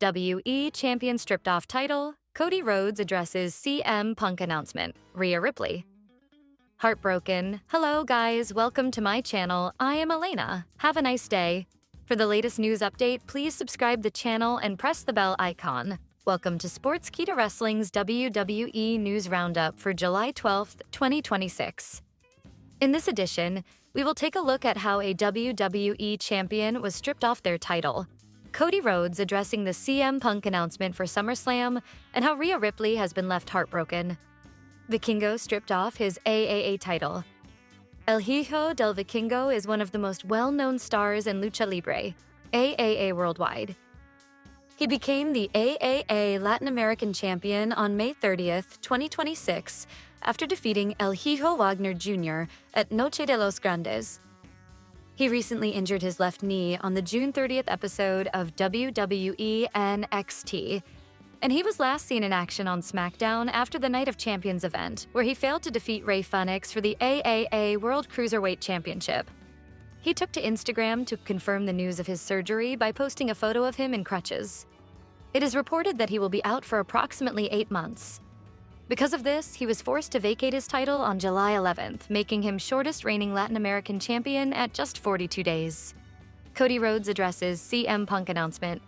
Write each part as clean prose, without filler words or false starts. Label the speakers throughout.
Speaker 1: WWE Champion stripped off title, Cody Rhodes addresses CM Punk announcement, Rhea Ripley. Heartbroken. Hello guys, welcome to my channel. I am Elena. Have a nice day. For the latest news update, please subscribe the channel and press the bell icon. Welcome to Sports Key to Wrestling's WWE News Roundup for July 12th, 2026. In this edition, we will take a look at how a WWE champion was stripped off their title, Cody Rhodes addressing the CM Punk announcement for SummerSlam, and how Rhea Ripley has been left heartbroken. Vikingo stripped off his AAA title. El Hijo del Vikingo is one of the most well-known stars in Lucha Libre, AAA worldwide. He became the AAA Latin American champion on May 30th, 2026, after defeating El Hijo Wagner Jr. at Noche de los Grandes. He recently injured his left knee on the June 30th episode of WWE NXT, and he was last seen in action on SmackDown after the Night of Champions event, where he failed to defeat Rey Fenix for the AAA World Cruiserweight Championship. He took to Instagram to confirm the news of his surgery by posting a photo of him in crutches. It is reported that he will be out for approximately 8 months. Because of this, he was forced to vacate his title on July 11th, making him shortest reigning Latin American champion at just 42 days. Cody Rhodes addresses CM Punk announcement.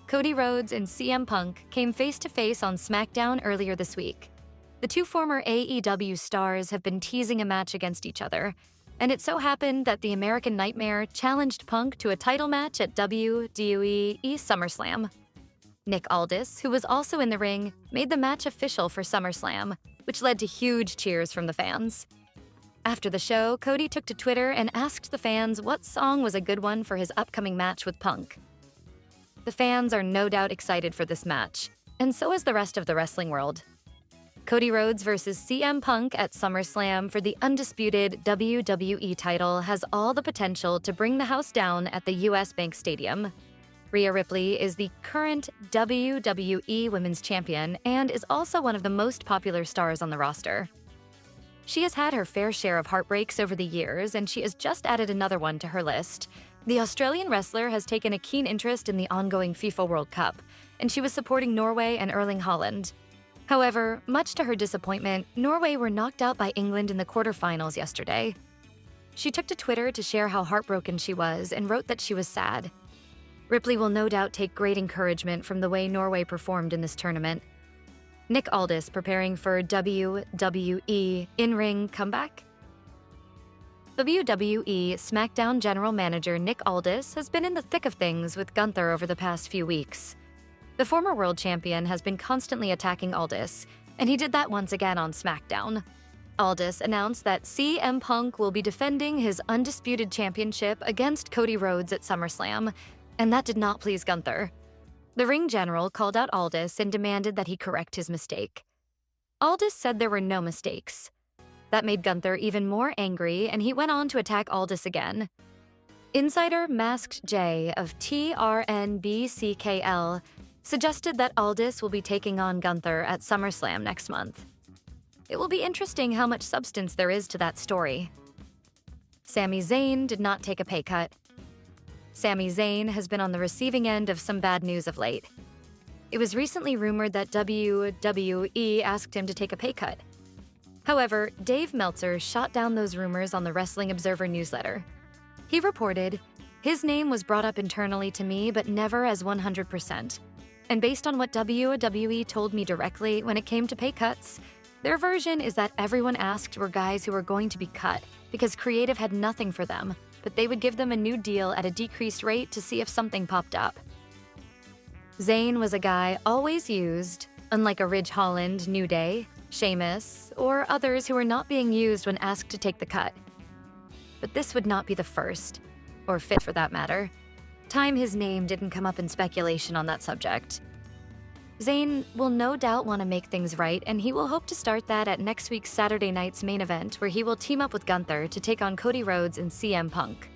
Speaker 1: Cody Rhodes and CM Punk came face-to-face on SmackDown earlier this week. The two former AEW stars have been teasing a match against each other, and it so happened that the American Nightmare challenged Punk to a title match at WWE SummerSlam. Nick Aldis, who was also in the ring, made the match official for SummerSlam, which led to huge cheers from the fans. After the show, Cody took to Twitter and asked the fans what song was a good one for his upcoming match with Punk. The fans are no doubt excited for this match, and so is the rest of the wrestling world. Cody Rhodes versus CM Punk at SummerSlam for the undisputed WWE title has all the potential to bring the house down at the US Bank Stadium. Rhea Ripley is the current WWE Women's Champion and is also one of the most popular stars on the roster. She has had her fair share of heartbreaks over the years, and she has just added another one to her list. The Australian wrestler has taken a keen interest in the ongoing FIFA World Cup, and she was supporting Norway and Erling Haaland. However, much to her disappointment, Norway were knocked out by England in the quarterfinals yesterday. She took to Twitter to share how heartbroken she was and wrote that she was sad. Ripley will no doubt take great encouragement from the way Norway performed in this tournament. Nick Aldis preparing for WWE in-ring comeback? WWE SmackDown General Manager Nick Aldis has been in the thick of things with Gunther over the past few weeks. The former world champion has been constantly attacking Aldis, and he did that once again on SmackDown. Aldis announced that CM Punk will be defending his undisputed championship against Cody Rhodes at SummerSlam, and that did not please Gunther. The ring general called out Aldis and demanded that he correct his mistake. Aldis said there were no mistakes. That made Gunther even more angry, and he went on to attack Aldis again. Insider Masked J of TRNBCKL suggested that Aldis will be taking on Gunther at SummerSlam next month. It will be interesting how much substance there is to that story. Sami Zayn did not take a pay cut. Sami Zayn has been on the receiving end of some bad news of late. It was recently rumored that WWE asked him to take a pay cut. However, Dave Meltzer shot down those rumors on the Wrestling Observer newsletter. He reported, "His name was brought up internally to me, but never as 100%. And based on what WWE told me directly when it came to pay cuts, their version is that everyone asked were guys who were going to be cut because creative had nothing for them, but they would give them a new deal at a decreased rate to see if something popped up." Zayn was a guy always used, unlike a Ridge Holland, New Day, Sheamus, or others who were not being used when asked to take the cut. But this would not be the first, or fifth for that matter, time his name didn't come up in speculation on that subject. Zayn will no doubt want to make things right, and he will hope to start that at next week's Saturday night's main event, where he will team up with Gunther to take on Cody Rhodes and CM Punk.